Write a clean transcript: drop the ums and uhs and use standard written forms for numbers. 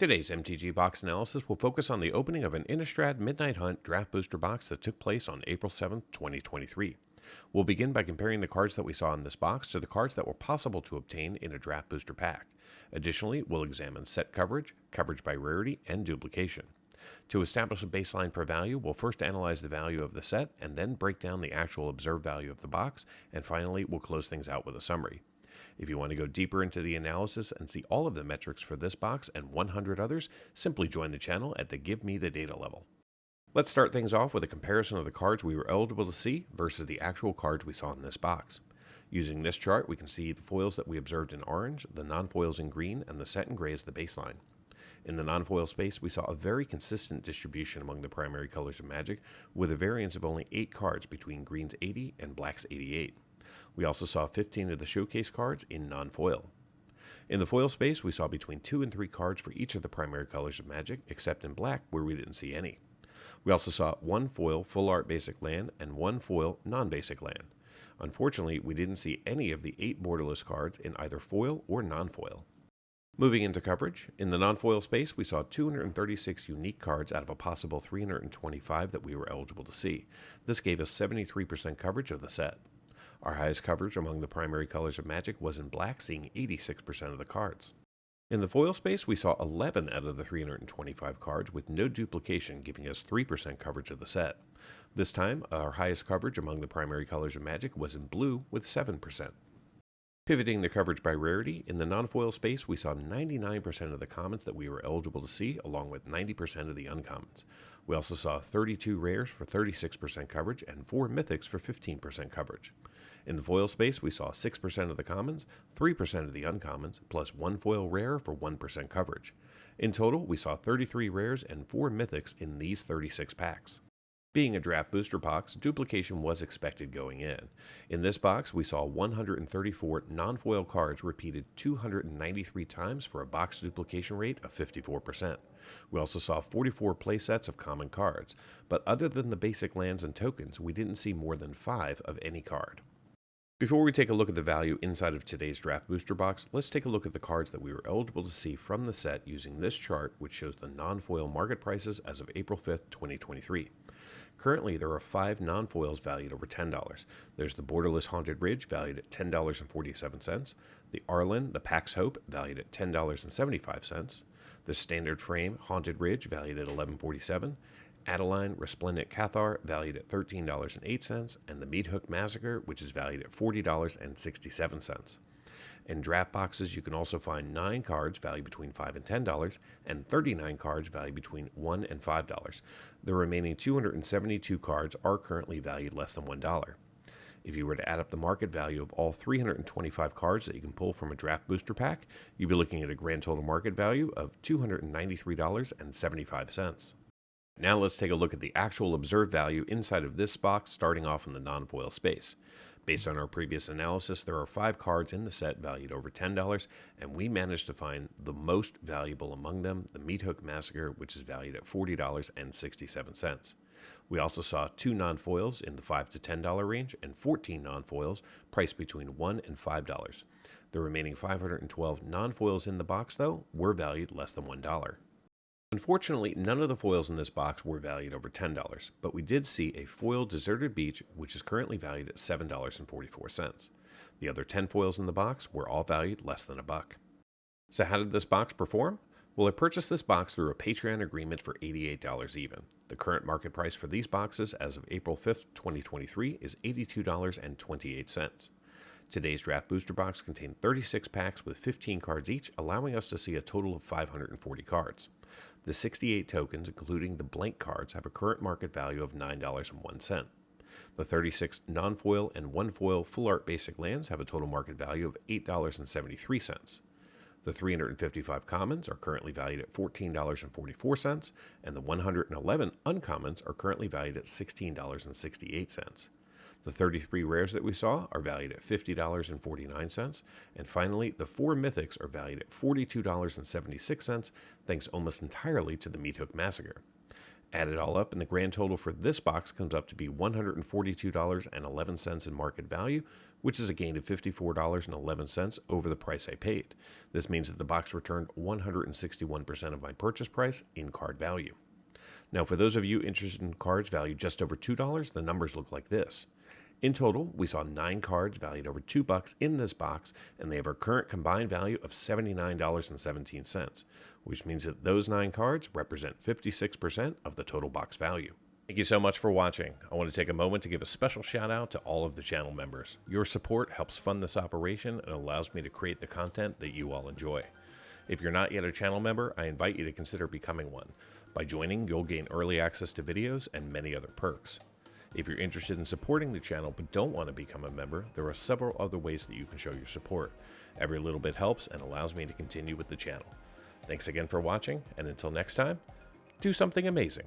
Today's MTG box analysis will focus on the opening of an Innistrad Midnight Hunt draft booster box that took place on April 7th, 2023. We'll begin by comparing the cards that we saw in this box to the cards that were possible to obtain in a draft booster pack. Additionally, we'll examine set coverage, coverage by rarity, and duplication. To establish a baseline for value, we'll first analyze the value of the set and then break down the actual observed value of the box, and finally, we'll close things out with a summary. If you want to go deeper into the analysis and see all of the metrics for this box and 100 others, simply join the channel at the Give Me the Data level. Let's start things off with a comparison of the cards we were eligible to see versus the actual cards we saw in this box. Using this chart, we can see the foils that we observed in orange, the non-foils in green, and the set in gray as the baseline. In the non-foil space, we saw a very consistent distribution among the primary colors of Magic, with a variance of only 8 cards between green's 80 and black's 88. We also saw 15 of the showcase cards in non-foil. In the foil space, we saw between 2 and 3 cards for each of the primary colors of Magic, except in black, where we didn't see any. We also saw 1 foil full art basic land and 1 foil non-basic land. Unfortunately, we didn't see any of the 8 borderless cards in either foil or non-foil. Moving into coverage, in the non-foil space, we saw 236 unique cards out of a possible 325 that we were eligible to see. This gave us 73% coverage of the set. Our highest coverage among the primary colors of Magic was in black, seeing 86% of the cards. In the foil space, we saw 11 out of the 325 cards with no duplication, giving us 3% coverage of the set. This time, our highest coverage among the primary colors of Magic was in blue with 7%. Pivoting to coverage by rarity, in the non-foil space, we saw 99% of the commons that we were eligible to see, along with 90% of the uncommons. We also saw 32 rares for 36% coverage and 4 mythics for 15% coverage. In the foil space, we saw 6% of the commons, 3% of the uncommons, plus 1 foil rare for 1% coverage. In total, we saw 33 rares and 4 mythics in these 36 packs. Being a draft booster box, duplication was expected going in. In this box, we saw 134 non-foil cards repeated 293 times for a box duplication rate of 54%. We also saw 44 playsets of common cards, but other than the basic lands and tokens, we didn't see more than 5 of any card. Before we take a look at the value inside of today's draft booster box, let's take a look at the cards that we were eligible to see from the set using this chart, which shows the non-foil market prices as of April 5th, 2023. Currently, there are 5 non-foils valued over $10. There's the Borderless Haunted Ridge, valued at $10.47, the Arlen, the Pax Hope, valued at $10.75, the Standard Frame Haunted Ridge, valued at $11.47, Adeline Resplendent Cathar, valued at $13.08, and the Meathook Massacre, which is valued at $40.67. In draft boxes, you can also find 9 cards valued between $5 and $10, and 39 cards valued between $1 and $5. The remaining 272 cards are currently valued less than $1. If you were to add up the market value of all 325 cards that you can pull from a draft booster pack, you'd be looking at a grand total market value of $293.75. Now let's take a look at the actual observed value inside of this box, starting off in the non-foil space. Based on our previous analysis, there are 5 cards in the set valued over $10, and we managed to find the most valuable among them, the Meathook Massacre, which is valued at $40.67. We also saw 2 non-foils in the $5 to $10 range and 14 non-foils priced between $1 and $5. The remaining 512 non-foils in the box, though, were valued less than $1. Unfortunately, none of the foils in this box were valued over $10, but we did see a foil Deserted Beach, which is currently valued at $7.44. The other 10 foils in the box were all valued less than $1. So how did this box perform? Well, I purchased this box through a Patreon agreement for $88 even. The current market price for these boxes as of April 5th, 2023 is $82.28. Today's draft booster box contained 36 packs with 15 cards each, allowing us to see a total of 540 cards. The 68 tokens, including the blank cards, have a current market value of $9.01. The 36 non-foil and 1 foil full art basic lands have a total market value of $8.73. The 355 commons are currently valued at $14.44, and the 111 uncommons are currently valued at $16.68. The 33 rares that we saw are valued at $50.49, and finally, the 4 mythics are valued at $42.76, thanks almost entirely to the Meathook Massacre. Add it all up, and the grand total for this box comes up to be $142.11 in market value, which is a gain of $54.11 over the price I paid. This means that the box returned 161% of my purchase price in card value. Now, for those of you interested in cards valued just over $2, the numbers look like this. In total, we saw 9 cards valued over $2 in this box, and they have a current combined value of $79.17, which means that those 9 cards represent 56% of the total box value. Thank you so much for watching. I want to take a moment to give a special shout out to all of the channel members. Your support helps fund this operation and allows me to create the content that you all enjoy. If you're not yet a channel member, I invite you to consider becoming one. By joining, you'll gain early access to videos and many other perks. If you're interested in supporting the channel but don't want to become a member, there are several other ways that you can show your support. Every little bit helps and allows me to continue with the channel. Thanks again for watching, and until next time, do something amazing.